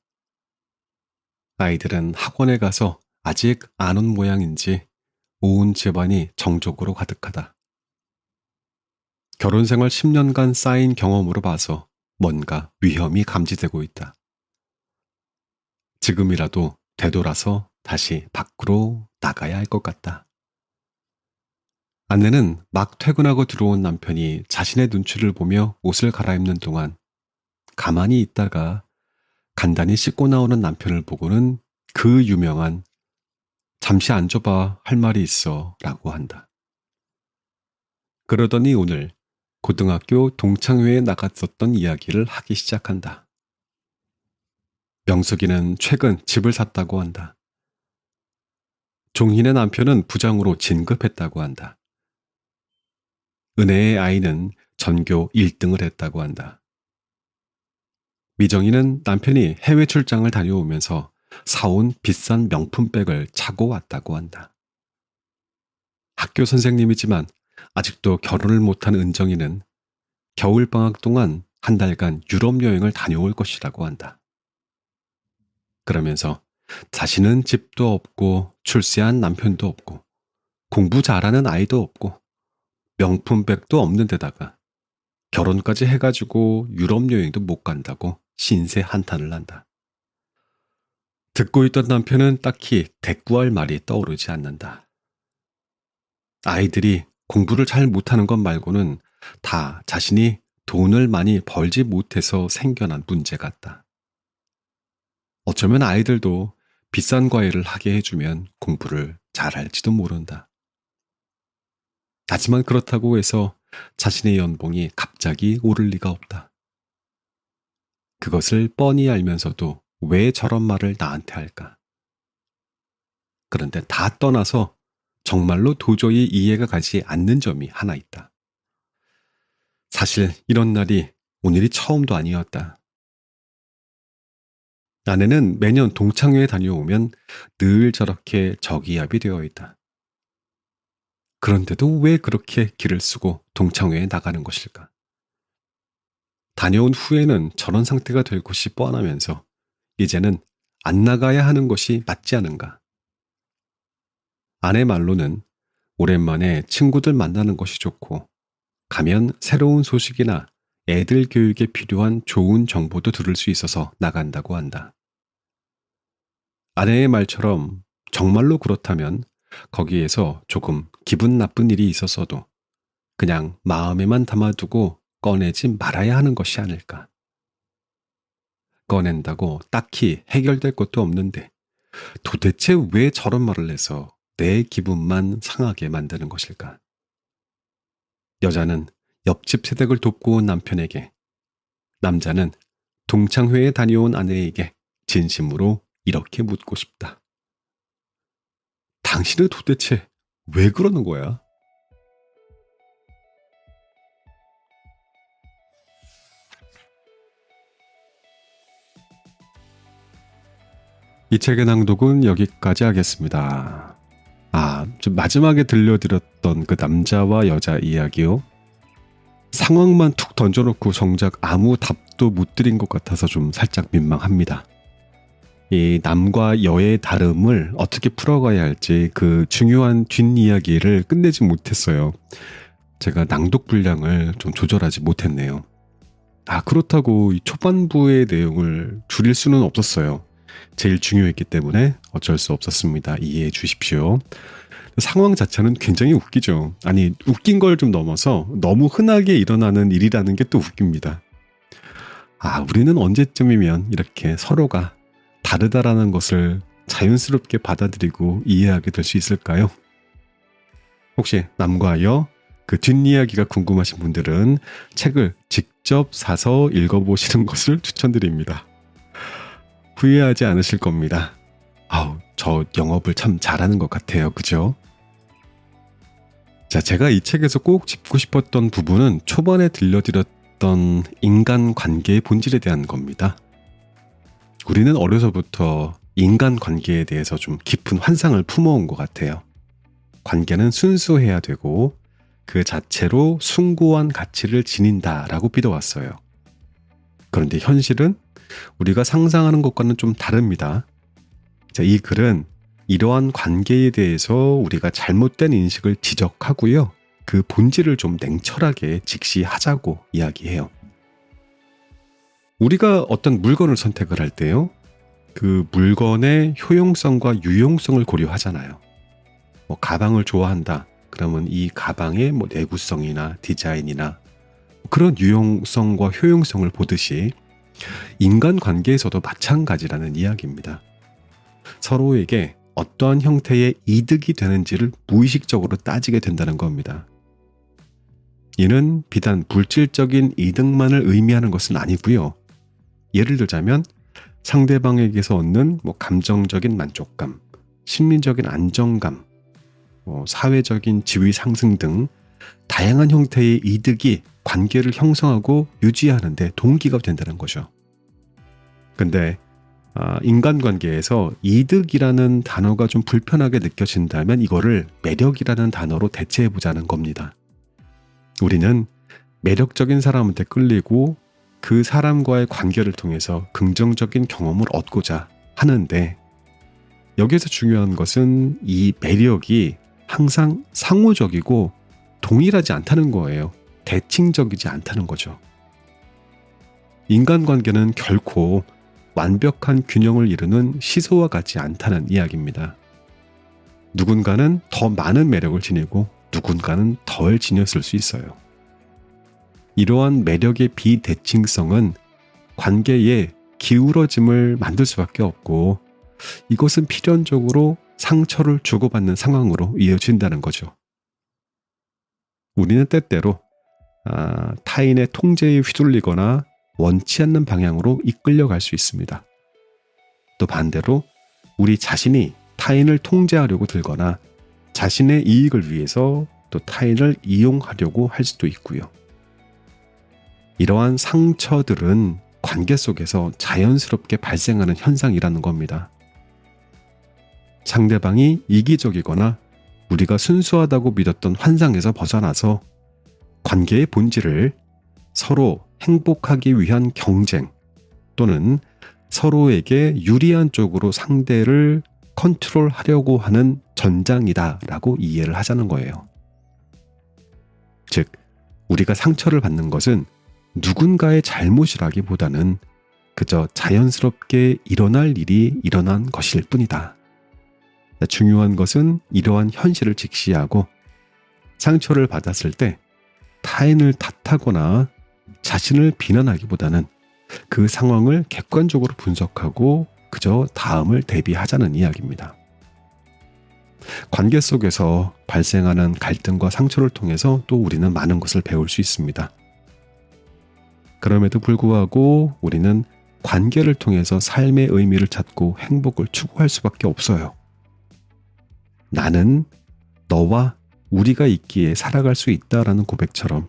아이들은 학원에 가서 아직 안 온 모양인지 온 집안이 정적으로 가득하다. 결혼 생활 10년간 쌓인 경험으로 봐서 뭔가 위험이 감지되고 있다. 지금이라도 되돌아서 다시 밖으로 나가야 할 것 같다. 아내는 막 퇴근하고 들어온 남편이 자신의 눈치를 보며 옷을 갈아입는 동안 가만히 있다가 간단히 씻고 나오는 남편을 보고는 그 유명한 잠시 앉아봐 할 말이 있어 라고 한다. 그러더니 오늘 고등학교 동창회에 나갔었던 이야기를 하기 시작한다. 명숙이는 최근 집을 샀다고 한다. 종희네 남편은 부장으로 진급했다고 한다. 은혜의 아이는 전교 1등을 했다고 한다. 미정이는 남편이 해외 출장을 다녀오면서 사온 비싼 명품백을 차고 왔다고 한다. 학교 선생님이지만 아직도 결혼을 못한 은정이는 겨울방학 동안 한 달간 유럽 여행을 다녀올 것이라고 한다. 그러면서 자신은 집도 없고 출세한 남편도 없고 공부 잘하는 아이도 없고 명품백도 없는 데다가 결혼까지 해가지고 유럽 여행도 못 간다고 신세 한탄을 한다. 듣고 있던 남편은 딱히 대꾸할 말이 떠오르지 않는다. 아이들이 공부를 잘 못하는 것 말고는 다 자신이 돈을 많이 벌지 못해서 생겨난 문제 같다. 어쩌면 아이들도 비싼 과외를 하게 해주면 공부를 잘할지도 모른다. 하지만 그렇다고 해서 자신의 연봉이 갑자기 오를 리가 없다. 그것을 뻔히 알면서도 왜 저런 말을 나한테 할까? 그런데 다 떠나서 정말로 도저히 이해가 가지 않는 점이 하나 있다. 사실 이런 날이 오늘이 처음도 아니었다. 아내는 매년 동창회에 다녀오면 늘 저렇게 저기압이 되어 있다. 그런데도 왜 그렇게 기를 쓰고 동창회에 나가는 것일까? 다녀온 후에는 저런 상태가 될 것이 뻔하면서 이제는 안 나가야 하는 것이 맞지 않은가? 아내 말로는 오랜만에 친구들 만나는 것이 좋고 가면 새로운 소식이나 애들 교육에 필요한 좋은 정보도 들을 수 있어서 나간다고 한다. 아내의 말처럼 정말로 그렇다면 거기에서 조금 기분 나쁜 일이 있었어도 그냥 마음에만 담아두고 꺼내지 말아야 하는 것이 아닐까. 꺼낸다고 딱히 해결될 것도 없는데 도대체 왜 저런 말을 해서 내 기분만 상하게 만드는 것일까? 여자는 옆집 세댁을 돕고 온 남편에게, 남자는 동창회에 다녀온 아내에게 진심으로 이렇게 묻고 싶다. 당신은 도대체 왜 그러는 거야? 이 책의 낭독은 여기까지 하겠습니다. 좀 마지막에 들려드렸던 그 남자와 여자 이야기요. 상황만 툭 던져놓고 정작 아무 답도 못 드린 것 같아서 좀 살짝 민망합니다. 이 남과 여의 다름을 어떻게 풀어가야 할지 그 중요한 뒷이야기를 끝내지 못했어요. 제가 낭독 분량을 좀 조절하지 못했네요. 그렇다고 이 초반부의 내용을 줄일 수는 없었어요. 제일 중요했기 때문에 어쩔 수 없었습니다. 이해해 주십시오. 상황 자체는 굉장히 웃기죠. 아니, 웃긴 걸 좀 넘어서 너무 흔하게 일어나는 일이라는 게 또 웃깁니다. 우리는 언제쯤이면 이렇게 서로가 다르다라는 것을 자연스럽게 받아들이고 이해하게 될 수 있을까요? 혹시 남과 여, 그 뒷이야기가 궁금하신 분들은 책을 직접 사서 읽어보시는 것을 추천드립니다. 후회하지 않으실 겁니다. 저 영업을 참 잘하는 것 같아요. 그죠? 자, 제가 이 책에서 꼭 짚고 싶었던 부분은 초반에 들려드렸던 인간관계의 본질에 대한 겁니다. 우리는 어려서부터 인간관계에 대해서 좀 깊은 환상을 품어온 것 같아요. 관계는 순수해야 되고 그 자체로 숭고한 가치를 지닌다라고 믿어왔어요. 그런데 현실은 우리가 상상하는 것과는 좀 다릅니다. 자, 이 글은 이러한 관계에 대해서 우리가 잘못된 인식을 지적하고요. 그 본질을 좀 냉철하게 직시하자고 이야기해요. 우리가 어떤 물건을 선택을 할 때요. 그 물건의 효용성과 유용성을 고려하잖아요. 가방을 좋아한다. 그러면 이 가방의 내구성이나 디자인이나 그런 유용성과 효용성을 보듯이 인간관계에서도 마찬가지라는 이야기입니다. 서로에게 어떠한 형태의 이득이 되는지를 무의식적으로 따지게 된다는 겁니다. 이는 비단 물질적인 이득만을 의미하는 것은 아니고요. 예를 들자면 상대방에게서 얻는 감정적인 만족감, 심리적인 안정감, 사회적인 지위 상승 등 다양한 형태의 이득이 관계를 형성하고 유지하는 데 동기가 된다는 거죠. 근데 인간관계에서 이득이라는 단어가 좀 불편하게 느껴진다면 이거를 매력이라는 단어로 대체해보자는 겁니다. 우리는 매력적인 사람한테 끌리고 그 사람과의 관계를 통해서 긍정적인 경험을 얻고자 하는데 여기에서 중요한 것은 이 매력이 항상 상호적이고 동일하지 않다는 거예요. 대칭적이지 않다는 거죠. 인간관계는 결코 완벽한 균형을 이루는 시소와 같지 않다는 이야기입니다. 누군가는 더 많은 매력을 지니고 누군가는 덜 지녔을 수 있어요. 이러한 매력의 비대칭성은 관계에 기울어짐을 만들 수밖에 없고 이것은 필연적으로 상처를 주고받는 상황으로 이어진다는 거죠. 우리는 때때로 타인의 통제에 휘둘리거나 원치 않는 방향으로 이끌려갈 수 있습니다. 또 반대로 우리 자신이 타인을 통제하려고 들거나 자신의 이익을 위해서 또 타인을 이용하려고 할 수도 있고요. 이러한 상처들은 관계 속에서 자연스럽게 발생하는 현상이라는 겁니다. 상대방이 이기적이거나 우리가 순수하다고 믿었던 환상에서 벗어나서 관계의 본질을 서로 행복하기 위한 경쟁 또는 서로에게 유리한 쪽으로 상대를 컨트롤하려고 하는 전장이다라고 이해를 하자는 거예요. 즉, 우리가 상처를 받는 것은 누군가의 잘못이라기보다는 그저 자연스럽게 일어날 일이 일어난 것일 뿐이다. 중요한 것은 이러한 현실을 직시하고 상처를 받았을 때 타인을 탓하거나 자신을 비난하기보다는 그 상황을 객관적으로 분석하고 그저 다음을 대비하자는 이야기입니다. 관계 속에서 발생하는 갈등과 상처를 통해서 또 우리는 많은 것을 배울 수 있습니다. 그럼에도 불구하고 우리는 관계를 통해서 삶의 의미를 찾고 행복을 추구할 수밖에 없어요. 나는 너와 우리가 있기에 살아갈 수 있다라는 고백처럼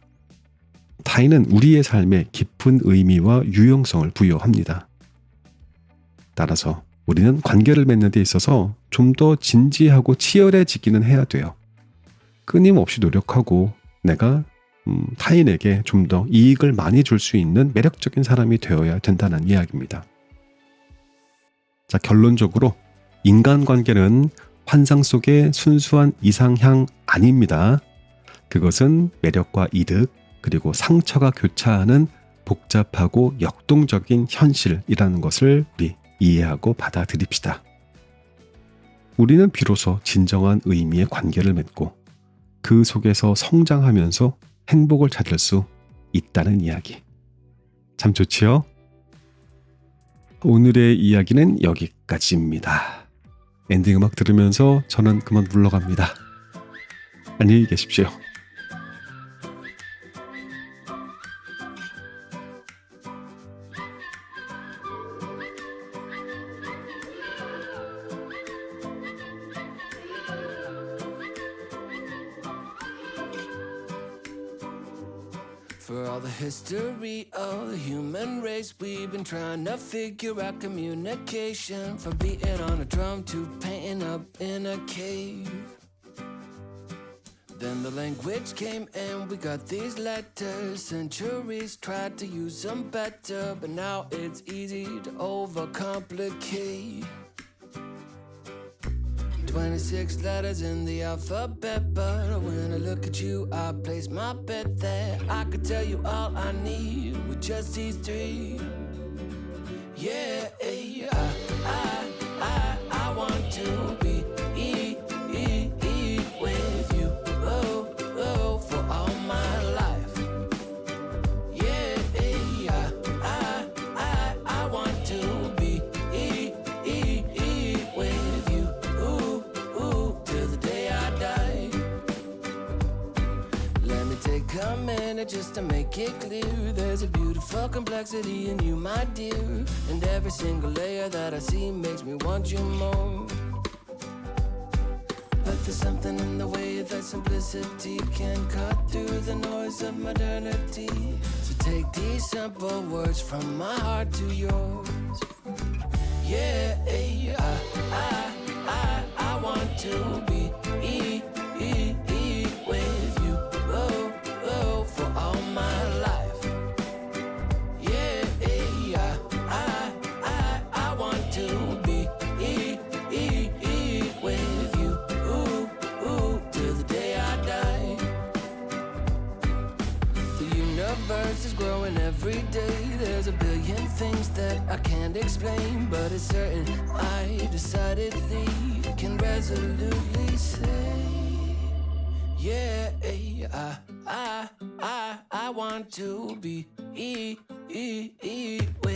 타인은 우리의 삶에 깊은 의미와 유용성을 부여합니다. 따라서 우리는 관계를 맺는 데 있어서 좀 더 진지하고 치열해지기는 해야 돼요. 끊임없이 노력하고 내가 타인에게 좀 더 이익을 많이 줄 수 있는 매력적인 사람이 되어야 된다는 이야기입니다. 자, 결론적으로 인간관계는 환상 속의 순수한 이상향 아닙니다. 그것은 매력과 이득, 그리고 상처가 교차하는 복잡하고 역동적인 현실이라는 것을 우리 이해하고 받아들입시다. 우리는 비로소 진정한 의미의 관계를 맺고 그 속에서 성장하면서 행복을 찾을 수 있다는 이야기. 참 좋지요? 오늘의 이야기는 여기까지입니다. 엔딩 음악 들으면서 저는 그만 물러갑니다. 안녕히 계십시오. For all the history of the human race, we've been trying to figure out communication. From beating on a drum to painting up in a cave. Then the language came and we got these letters. Centuries tried to use them better, but now it's easy to overcomplicate. 26 letters in the alphabet, but when I look at you, I place my bet that I could tell you all I need with just these three. Yeah, I want to be with you, for all my life. Yeah, I want to be with you. Till the day I die. Let me take a minute just to make it clear. There's a beautiful complexity in you, my dear. And every single layer that I see makes me want you more. But there's something in the way that simplicity can cut through the noise of modernity. So take these simple words from my heart to yours. Yeah, I want to be with you, for all my life. Yeah, I want to be with you, till the day I die. The universe is growing every day. There's a billion things that I can't explain, but it's certain I decidedly can resolutely say, yeah, I want to be with